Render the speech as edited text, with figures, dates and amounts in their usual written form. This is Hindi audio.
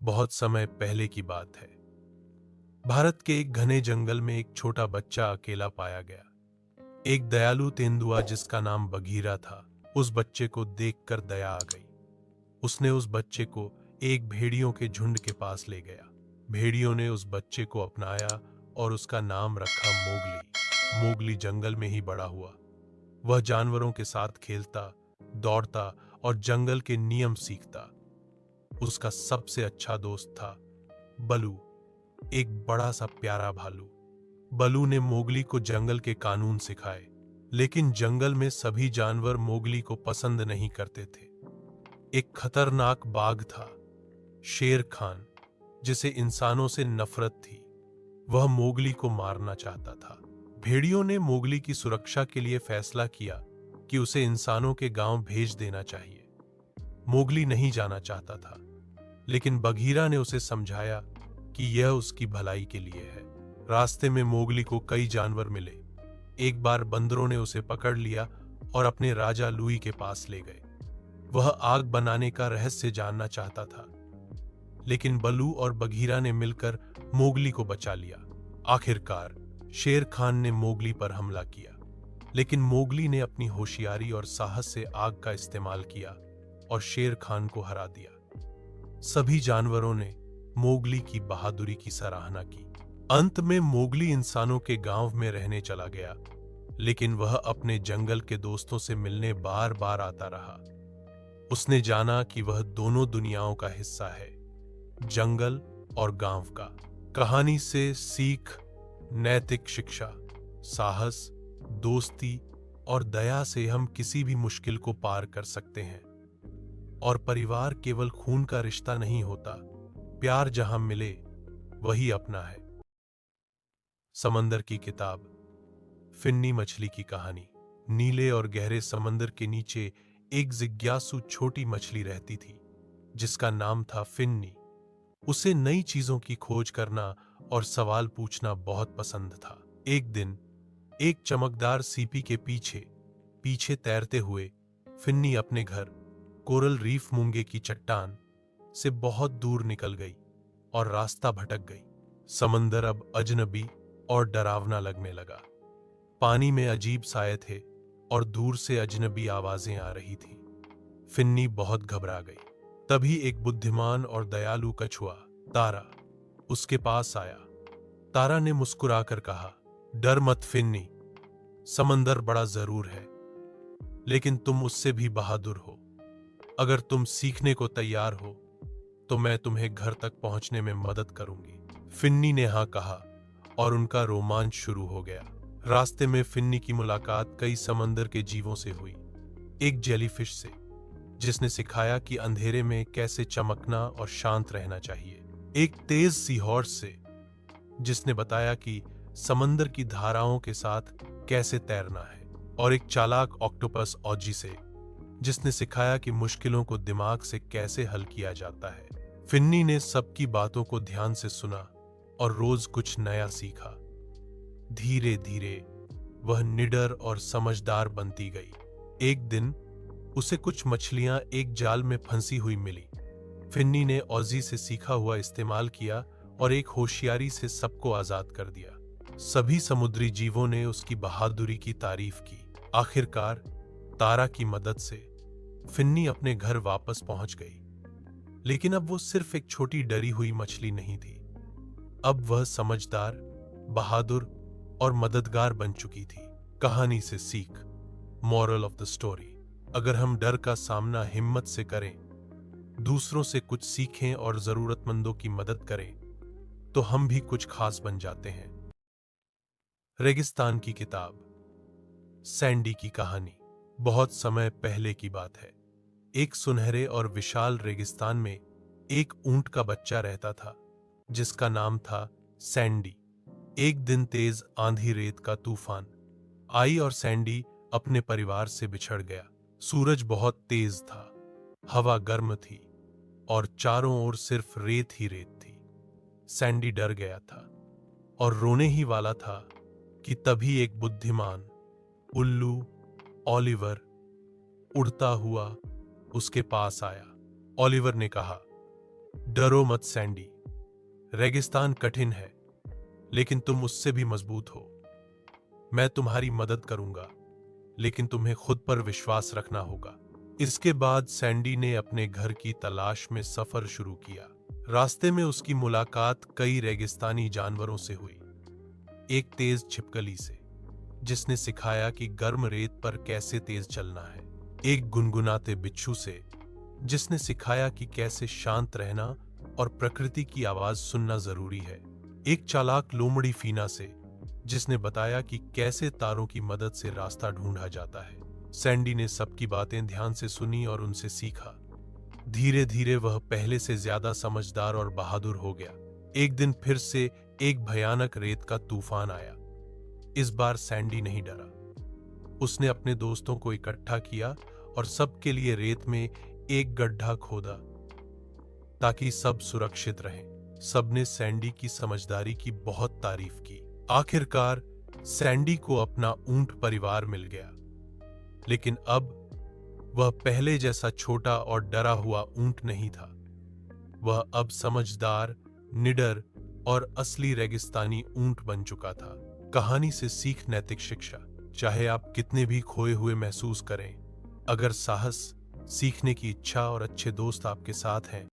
बहुत समय पहले की बात है। भारत के एक घने जंगल में एक छोटा बच्चा अकेला पाया गया। एक दयालु तेंदुआ जिसका नाम बघीरा था, उस बच्चे को देखकर दया आ गई। उसने उस बच्चे को एक भेड़ियों के झुंड के पास ले गया। भेड़ियों ने उस बच्चे को अपनाया और उसका नाम रखा मोगली। मोगली जंगल में ही बड़ा हुआ। वह जानवरों के साथ खेलता, दौड़ता और जंगल के नियम सीखता। उसका सबसे अच्छा दोस्त था बलू, एक बड़ा सा प्यारा भालू। बलू ने मोगली को जंगल के कानून सिखाए, लेकिन जंगल में सभी जानवर मोगली को पसंद नहीं करते थे। एक खतरनाक बाघ था, शेर खान, जिसे इंसानों से नफरत थी। वह मोगली को मारना चाहता था। भेड़ियों ने मोगली की सुरक्षा के लिए फैसला किया कि उसे इंसानों के गांव भेज देना चाहिए। मोगली नहीं जाना चाहता था, लेकिन बघीरा ने उसे समझाया कि यह उसकी भलाई के लिए है। रास्ते में मोगली को कई जानवर मिले। एक बार बंदरों ने उसे पकड़ लिया और अपने राजा लुई के पास ले गए। वह आग बनाने का रहस्य जानना चाहता था, लेकिन बलू और बघीरा ने मिलकर मोगली को बचा लिया। आखिरकार शेर खान ने मोगली पर हमला किया, लेकिन मोगली ने अपनी होशियारी और साहस से आग का इस्तेमाल किया और शेर खान को हरा दिया। सभी जानवरों ने मोगली की बहादुरी की सराहना की। अंत में मोगली इंसानों के गांव में रहने चला गया, लेकिन वह अपने जंगल के दोस्तों से मिलने बार बार आता रहा। उसने जाना कि वह दोनों दुनियाओं का हिस्सा है, जंगल और गांव का। कहानी से सीख, नैतिक शिक्षा, साहस, दोस्ती और दया से हम किसी भी मुश्किल को पार कर सकते हैं। और परिवार केवल खून का रिश्ता नहीं होता, प्यार जहां मिले वही अपना है। समंदर की किताब। फिन्नी मछली की कहानी। नीले और गहरे समंदर के नीचे एक जिज्ञासु छोटी मछली रहती थी, जिसका नाम था फिन्नी। उसे नई चीजों की खोज करना और सवाल पूछना बहुत पसंद था। एक दिन एक चमकदार सीपी के पीछे पीछे तैरते हुए फिन्नी अपने घर, कोरल रीफ मूंगे की चट्टान से बहुत दूर निकल गई और रास्ता भटक गई। समंदर अब अजनबी और डरावना लगने लगा। पानी में अजीब साए थे और दूर से अजनबी आवाजें आ रही थीं। फिन्नी बहुत घबरा गई। तभी एक बुद्धिमान और दयालु कछुआ, तारा, उसके पास आया। तारा ने मुस्कुराकर कहा, डर मत फिन्नी, समंदर बड़ा जरूर है, लेकिन तुम उससे भी बहादुर हो। अगर तुम सीखने को तैयार हो तो मैं तुम्हें घर तक पहुंचने में मदद करूंगी। फिन्नी ने हाँ कहा और उनका रोमांच शुरू हो गया। रास्ते में फिन्नी की मुलाकात कई समंदर के जीवों से हुई। एक जेलीफिश से, जिसने सिखाया कि अंधेरे में कैसे चमकना और शांत रहना चाहिए। एक तेज सी हॉर्स से, जिसने बताया कि समंदर की धाराओं के साथ कैसे तैरना है। और एक चालाक ऑक्टोपस ऑजी से, जिसने सिखाया कि मुश्किलों को दिमाग से कैसे हल किया जाता है। फिन्नी ने सबकी बातों को ध्यान से सुना और रोज कुछ नया सीखा। धीरे धीरे वह निडर और समझदार बनती गई। एक दिन उसे कुछ मछलियां एक जाल में फंसी हुई मिली। फिन्नी ने ऑजी से सीखा हुआ इस्तेमाल किया और एक होशियारी से सबको आजाद कर दिया। सभी समुद्री जीवों ने उसकी बहादुरी की तारीफ की। आखिरकार तारा की मदद से फिन्नी अपने घर वापस पहुंच गई, लेकिन अब वो सिर्फ एक छोटी डरी हुई मछली नहीं थी। अब वह समझदार, बहादुर और मददगार बन चुकी थी। कहानी से सीख। Moral of the story. अगर हम डर का सामना हिम्मत से करें, दूसरों से कुछ सीखें और जरूरतमंदों की मदद करें, तो हम भी कुछ खास बन जाते हैं। रेगिस्तान की किताब। सैंडी की कहानी। बहुत समय पहले की बात है। एक सुनहरे और विशाल रेगिस्तान में एक ऊंट का बच्चा रहता था, जिसका नाम था सैंडी। एक दिन तेज आंधी रेत का तूफान आई और सैंडी अपने परिवार से बिछड़ गया। सूरज बहुत तेज था, हवा गर्म थी और चारों ओर सिर्फ रेत ही रेत थी। सैंडी डर गया था और रोने ही वाला था कि तभी एक बुद्धिमान उल्लू ओलिवर उड़ता हुआ उसके पास आया। ओलिवर ने कहा, डरो मत सैंडी, रेगिस्तान कठिन है, लेकिन तुम उससे भी मजबूत हो। मैं तुम्हारी मदद करूंगा, लेकिन तुम्हें खुद पर विश्वास रखना होगा। इसके बाद सैंडी ने अपने घर की तलाश में सफर शुरू किया। रास्ते में उसकी मुलाकात कई रेगिस्तानी जानवरों से हुई। एक तेज छिपकली से, जिसने सिखाया कि गर्म रेत पर कैसे तेज चलना है। एक गुनगुनाते बिच्छू से, जिसने सिखाया कि कैसे शांत रहना और प्रकृति की आवाज सुनना जरूरी है। एक चालाक लोमड़ी फीना से, जिसने बताया कि कैसे तारों की मदद से रास्ता ढूंढा जाता है। सैंडी ने सबकी बातें ध्यान से सुनी और उनसे सीखा। धीरे धीरे वह पहले से ज्यादा समझदार और बहादुर हो गया। एक दिन फिर से एक भयानक रेत का तूफान आया। इस बार सैंडी नहीं डरा। उसने अपने दोस्तों को इकट्ठा किया और सबके लिए रेत में एक गड्ढा खोदा, ताकि सब सुरक्षित रहें। सबने सैंडी की समझदारी की बहुत तारीफ की। आखिरकार सैंडी को अपना ऊंट परिवार मिल गया, लेकिन अब वह पहले जैसा छोटा और डरा हुआ ऊंट नहीं था। वह अब समझदार, निडर और असली रेगिस्तानी ऊंट बन चुका था। कहानी से सीख नैतिक शिक्षा। चाहे आप कितने भी खोए हुए महसूस करें, अगर साहस, सीखने की इच्छा और अच्छे दोस्त आपके साथ हैं,